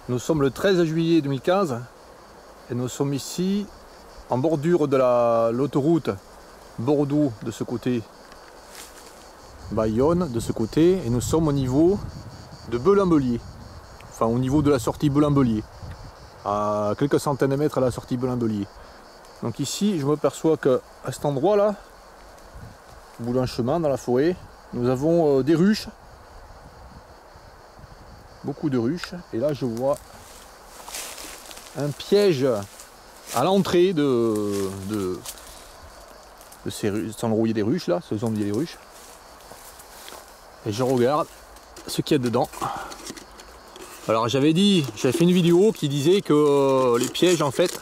Nous sommes le 13 juillet 2015 et nous sommes ici en bordure de l'autoroute Bordeaux de ce côté, Bayonne de ce côté, et nous sommes au niveau de Belin-Bélier, enfin au niveau de la sortie Belin-Bélier, à quelques centaines de mètres à la sortie Belin-Bélier. Donc ici je m'aperçois qu'à cet endroit là, au bout d'un chemin dans la forêt, nous avons des ruches, beaucoup de ruches, et là je vois un piège à l'entrée de cet endroit des ruches là, ce zone des ruches, et je regarde ce qu'il y a dedans. Alors j'avais fait une vidéo qui disait que les pièges en fait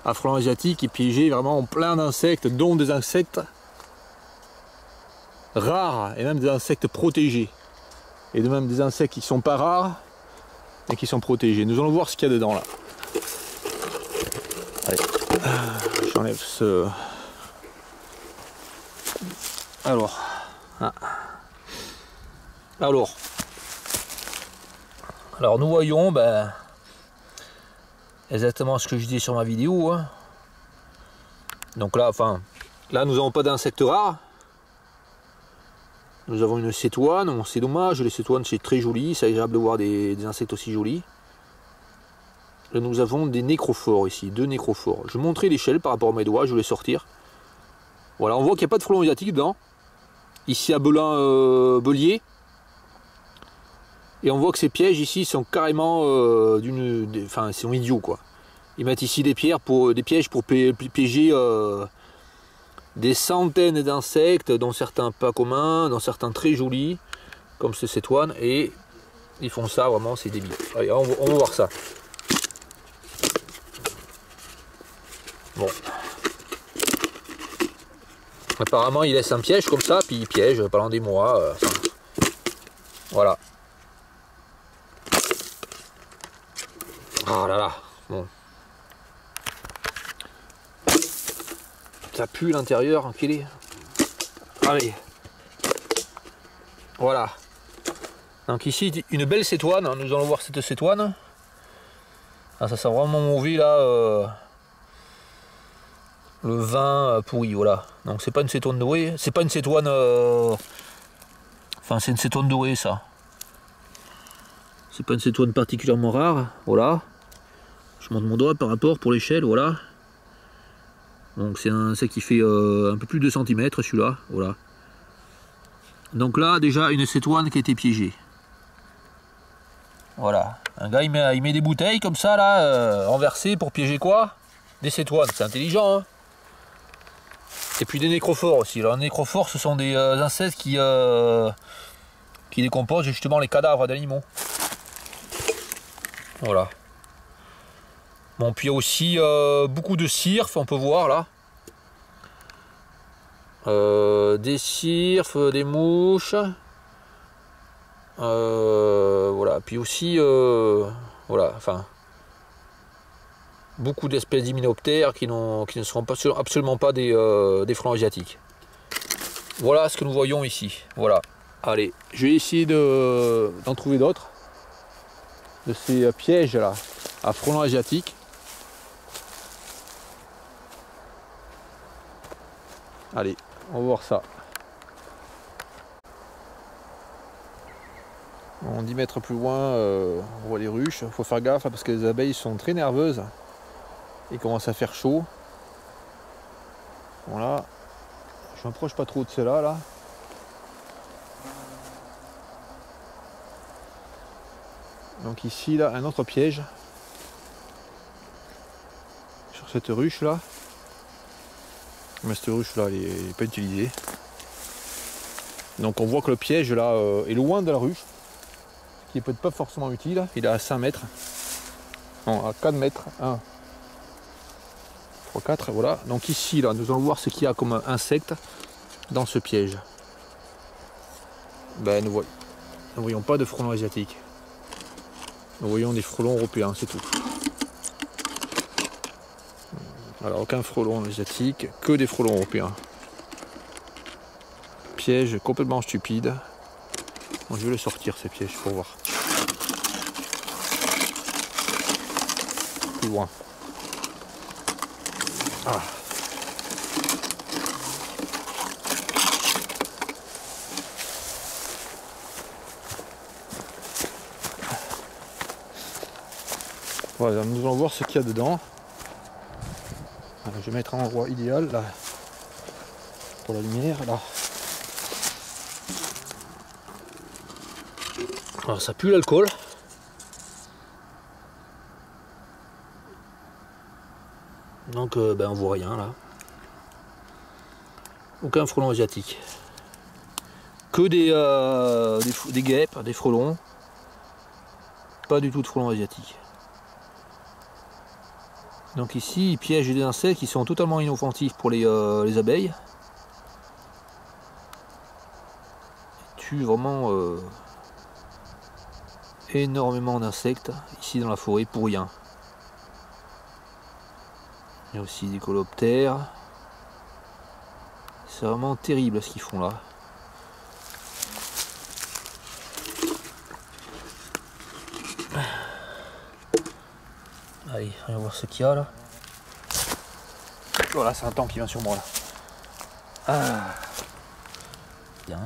afro-asiatiques, ils piégeaient vraiment plein d'insectes, dont des insectes rares et même des insectes protégés, et de même des insectes qui sont pas rares et qui sont protégés. Nous allons voir ce qu'il y a dedans là. Allez, j'enlève ce. Alors, alors nous voyons exactement ce que je dis sur ma vidéo. Hein. Donc là, là nous n'avons pas d'insectes rares. Nous avons une cétoine. Bon, c'est dommage, les cétoines c'est très joli, c'est agréable de voir des insectes aussi jolis. Là nous avons des nécrophores ici, 2 nécrophores. Je vais montrer l'échelle par rapport à mes doigts, je vais les sortir. Voilà, on voit qu'il n'y a pas de frelons asiatiques dedans. Ici à Belin-Bélier. Et on voit que ces pièges ici sont carrément ils sont idiots quoi. Ils mettent ici des pièges pour piéger des centaines d'insectes, dont certains pas communs, dont certains très jolis, comme ce cétoine, et ils font ça vraiment, c'est débile. Allez, on va voir ça. Bon. Apparemment, il laisse un piège comme ça, puis il piège pendant des mois. Voilà. Ah là là, bon. Ça pue l'intérieur, enculé. Allez. Voilà. Donc ici, une belle cétoine. Nous allons voir cette cétoine. Ah, ça sent vraiment mauvais là. Le vin pourri, voilà. Donc c'est pas une cétoine dorée. C'est pas une cétoine. Enfin, c'est une cétoine dorée, ça. C'est pas une cétoine particulièrement rare. Voilà. Je monte mon doigt par rapport pour l'échelle, voilà. Donc c'est un insecte qui fait un peu plus de 2 cm celui-là, voilà. Donc là déjà une cétoine qui a été piégée. Voilà. Un gars il met des bouteilles comme ça là, renversées pour piéger quoi? Des cétoines, c'est intelligent hein. Et puis des nécrophores aussi. Alors les nécrophores ce sont des insectes qui décomposent justement les cadavres d'animaux. Voilà. Bon, puis il y a aussi beaucoup de cirfes, on peut voir là. Des cirfes, des mouches. Voilà, puis aussi, voilà, enfin, beaucoup d'espèces d'hyménoptères qui ne seront absolument pas des frelons asiatiques. Voilà ce que nous voyons ici. Voilà. Allez, je vais essayer d'en trouver d'autres. De ces pièges là, à frelons asiatiques. Allez, on va voir ça. Bon, 10 mètres plus loin, on voit les ruches. Il faut faire gaffe parce que les abeilles sont très nerveuses. Il commence à faire chaud. Voilà. Je m'approche pas trop de celle-là. Là. Donc ici, là, un autre piège. Sur cette ruche là. Mais cette ruche là elle n'est pas utilisée. Donc on voit que le piège là est loin de la ruche, ce qui n'est peut-être pas forcément utile. Il est à 5 mètres. Non, à 4 mètres. 1, 3, 4, voilà. Donc ici là, nous allons voir ce qu'il y a comme insecte dans ce piège. Ben nous voyons pas de frelons asiatiques. Nous voyons des frelons européens, c'est tout. Alors aucun frelon asiatique, que des frelons européens. Piège complètement stupide. Bon, je vais le sortir ces pièges pour voir. loin. Ah. Voilà, nous allons voir ce qu'il y a dedans. Alors, je vais mettre un endroit idéal là pour la lumière là. Alors ça pue l'alcool. Donc ben, on voit rien là. Aucun frelon asiatique. Que des guêpes, des frelons. Pas du tout de frelons asiatiques. Donc ici, ils piègent des insectes qui sont totalement inoffensifs pour les abeilles. Ils tuent vraiment énormément d'insectes ici dans la forêt pour rien. Il y a aussi des coléoptères. C'est vraiment terrible ce qu'ils font là. Allez, on va voir ce qu'il y a là. Voilà, c'est un temps qui vient sur moi là. Ah. Bien.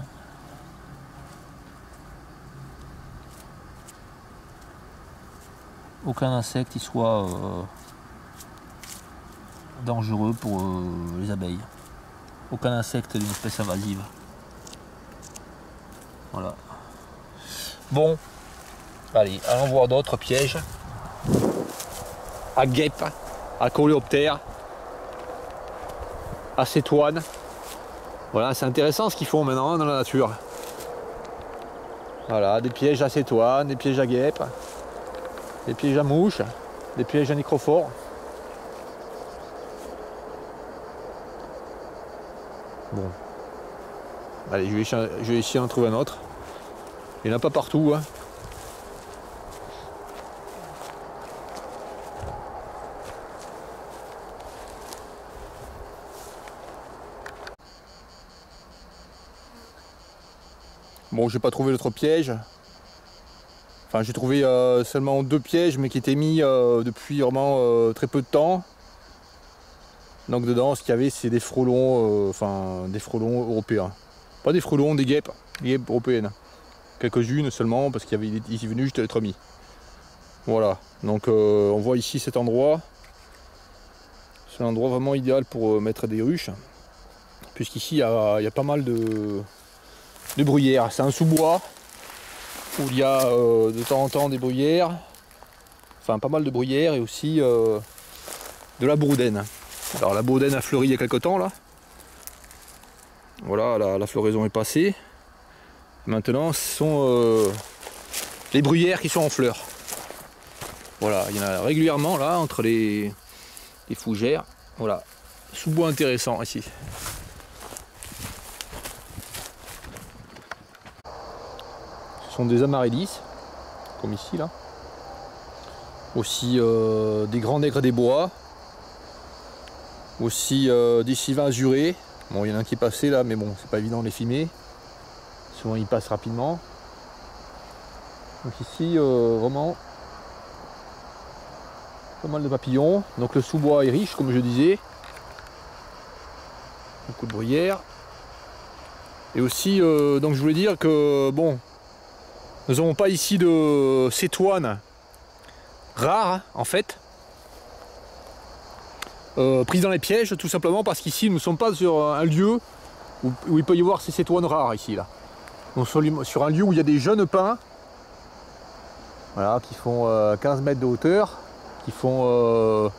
Aucun insecte qui soit dangereux pour les abeilles. Aucun insecte d'une espèce invasive. Voilà. Bon, allez, allons voir d'autres pièges. À guêpes, à coléoptères, à cétoines. Voilà, c'est intéressant ce qu'ils font maintenant dans la nature. Voilà, des pièges à cétoines, des pièges à guêpes, des pièges à mouches, des pièges à nécrophores. Bon. Allez, je vais essayer d'en trouver un autre. Il n'y en a pas partout, hein. Bon, j'ai pas trouvé l'autre piège. Enfin, j'ai trouvé seulement 2 pièges, mais qui étaient mis depuis vraiment très peu de temps. Donc dedans, ce qu'il y avait, c'est des frelons, des frelons européens. Pas des frelons, des guêpes européennes. Quelques-unes seulement, parce qu'ils étaient venus juste être mis. Voilà. Donc on voit ici cet endroit. C'est un endroit vraiment idéal pour mettre des ruches, puisqu'ici il y a pas mal de bruyères. C'est un sous-bois où il y a de temps en temps des bruyères, enfin pas mal de bruyères, et aussi de la bourdaine. Alors la bourdaine a fleuri il y a quelques temps là. Voilà, la floraison est passée. Maintenant ce sont les bruyères qui sont en fleurs. Voilà, il y en a régulièrement là entre les fougères. Voilà, sous-bois intéressant ici. Ce sont des amaryllis, comme ici là. Aussi des grands nègres des bois. Aussi des chivins azurés. Bon, il y en a un qui est passé là, mais bon, c'est pas évident de les filmer. Souvent ils passent rapidement. Donc ici, vraiment, pas mal de papillons. Donc le sous-bois est riche, comme je disais. Beaucoup de bruyères. Et aussi, donc je voulais dire que, bon, nous n'avons pas ici de cétoines rares, en fait. Prises dans les pièges, tout simplement parce qu'ici, nous ne sommes pas sur un lieu où il peut y avoir ces cétoines rares, ici, là. Donc sur un lieu où il y a des jeunes pins, voilà, qui font 15 mètres de hauteur, qui font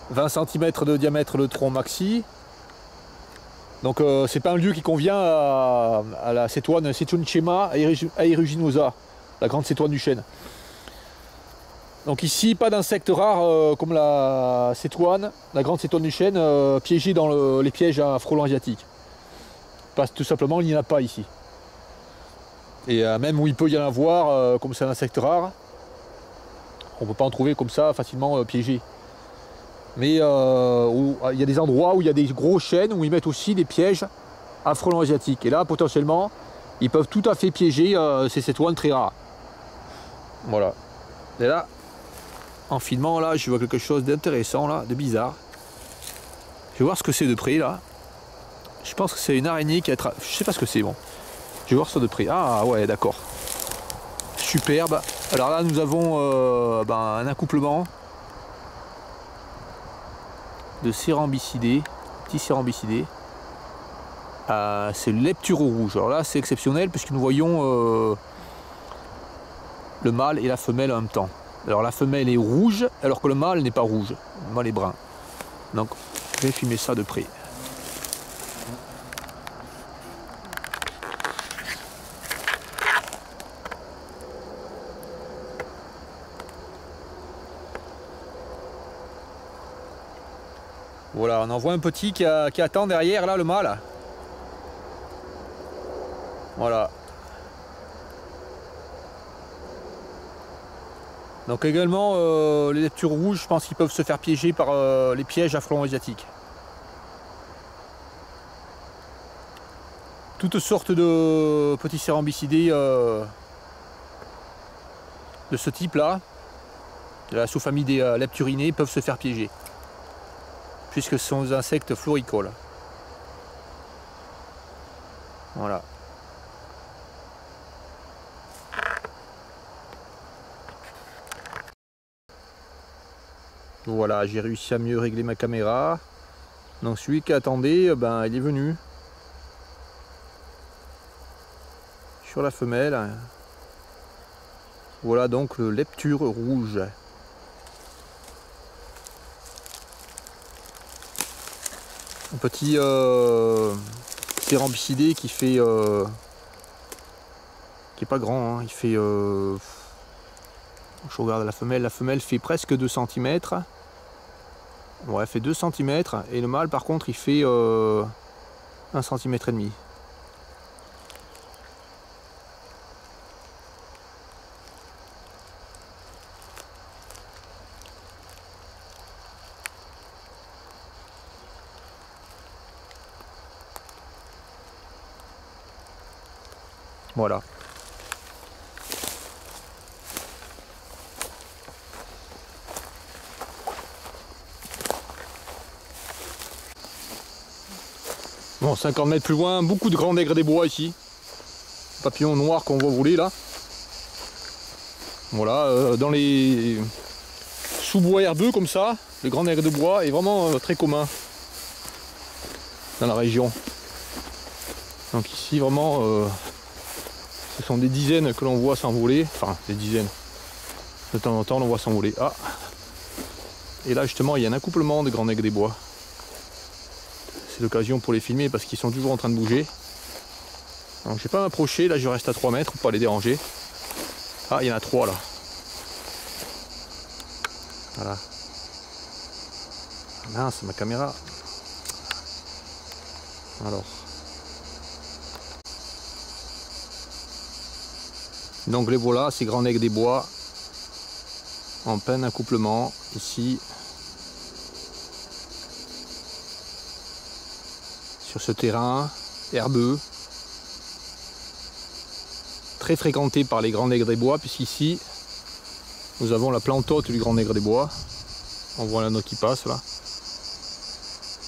20 cm de diamètre le tronc maxi. Donc c'est pas un lieu qui convient à la cétoine Cetonchema aeruginosa, la grande cétoine du chêne. Donc ici, pas d'insectes rares comme la cétoine, la grande cétoine du chêne, piégée dans les pièges à frelons asiatiques. Parce que tout simplement, il n'y en a pas ici. Et même où il peut y en avoir, comme c'est un insecte rare, on ne peut pas en trouver comme ça facilement piégé. Mais il y a des endroits où il y a des gros chênes où ils mettent aussi des pièges à frelons asiatiques. Et là, potentiellement, ils peuvent tout à fait piéger ces cétoines très rares. Voilà. Et là, En filmant là, je vois quelque chose d'intéressant là, de bizarre. Je vais voir ce que c'est de près là. Je pense que c'est une araignée qui a... Je sais pas ce que c'est, bon. Je vais voir ça de près. Ah ouais, d'accord. Superbe. Alors là, nous avons un accouplement de cérambycidés, petit cérambycidés. C'est le lepture rouge. Alors là, c'est exceptionnel puisque nous voyons le mâle et la femelle en même temps. Alors la femelle est rouge alors que le mâle n'est pas rouge. Le mâle est brun. Donc, je vais filmer ça de près. Voilà, on en voit un petit qui attend derrière là, le mâle. Voilà. Donc également, les leptures rouges, je pense qu'ils peuvent se faire piéger par les pièges à frelons asiatiques. Toutes sortes de petits cérambycidés de ce type là, de la sous-famille des lepturinés, peuvent se faire piéger. Puisque ce sont des insectes floricoles. Voilà. Voilà, j'ai réussi à mieux régler ma caméra. Donc celui qui attendait, il est venu. Sur la femelle. Voilà donc le lepture rouge. Un petit cérambycidé qui fait qui est pas grand, hein. Il fait je regarde la femelle fait presque 2 cm. Ouais, elle fait 2 cm et le mâle par contre il fait 1 cm et demi. Voilà. Bon, 50 mètres plus loin, beaucoup de grands nègres des bois ici. Papillon noir qu'on voit voler là. Voilà, dans les sous-bois herbeux comme ça, le grand nègre de bois est vraiment très commun dans la région. Donc ici vraiment, ce sont des dizaines que l'on voit s'envoler, enfin des dizaines. De temps en temps on voit s'envoler. Ah. Et là justement il y a un accouplement de grands nègres des bois. C'est l'occasion pour les filmer parce qu'ils sont toujours en train de bouger. Donc je vais pas m'approcher, là je reste à 3 mètres pour pas les déranger. Ah, il y en a 3 là. Voilà. Ah, c'est ma caméra. Alors. Donc les voilà, ces grands nègres des bois. En plein accouplement, ici. Sur ce terrain herbeux. Très fréquenté par les grands nègres des bois, puisqu'ici nous avons la plante haute du grand nègre des bois. On voit la note qui passe là.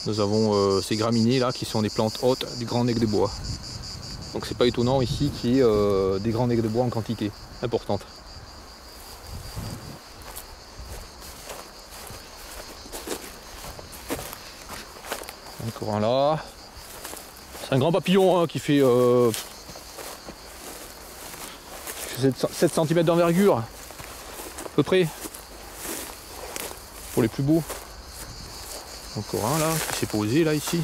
Nous avons ces graminées là qui sont des plantes hautes du grand nègre des bois. Donc c'est pas étonnant ici qu'il y ait des grands nègres de bois en quantité importante. Encore un là. C'est un grand papillon hein, qui fait 7 cm d'envergure, à peu près, pour les plus beaux. Encore un là, qui s'est posé là, ici.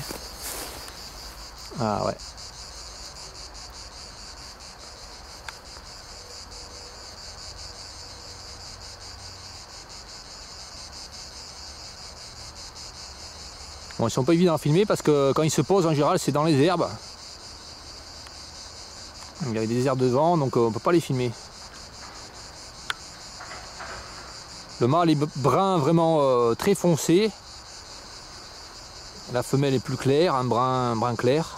Ah ouais. Bon, ils sont pas évidents à filmer parce que quand ils se posent, en général, c'est dans les herbes. Il y a des herbes devant, donc on peut pas les filmer. Le mâle est brun vraiment très foncé. La femelle est plus claire, un brun clair.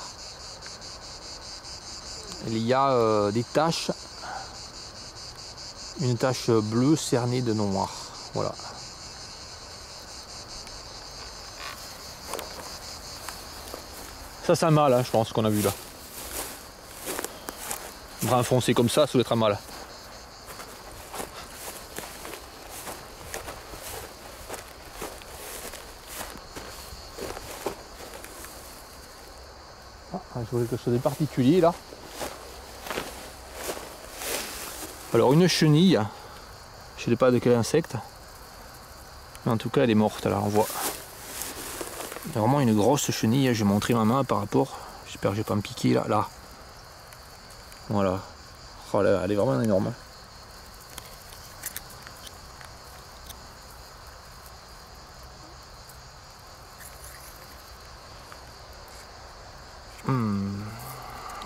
Il y a des taches, une tache bleue cernée de noir. Voilà. Ça c'est un mâle, hein, je pense qu'on a vu là. Brun foncé comme ça doit être un mâle. Ah, je vois quelque chose de particulier là. Alors une chenille, je ne sais pas de quel insecte, mais en tout cas elle est morte là, on voit. Il y a vraiment une grosse chenille, je vais montrer ma main par rapport, j'espère que je ne vais pas me piquer là, là. Voilà, oh là, elle est vraiment énorme.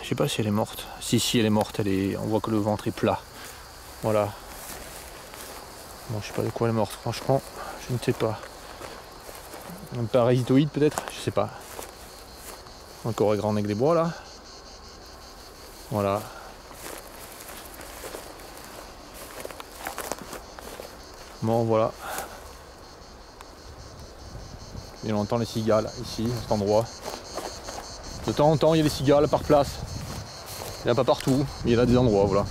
Je sais pas si elle est morte. Si elle est morte, on voit que le ventre est plat. Voilà. Bon, je sais pas de quoi elle est morte, franchement, je ne sais pas. Un parasitoïde peut-être, je sais pas. Encore un grand nec des bois là. Voilà. Bon voilà. Et on entend les cigales ici, à cet endroit. De temps en temps il y a des cigales par place. Il n'y en a pas partout, mais il y en a des endroits, voilà.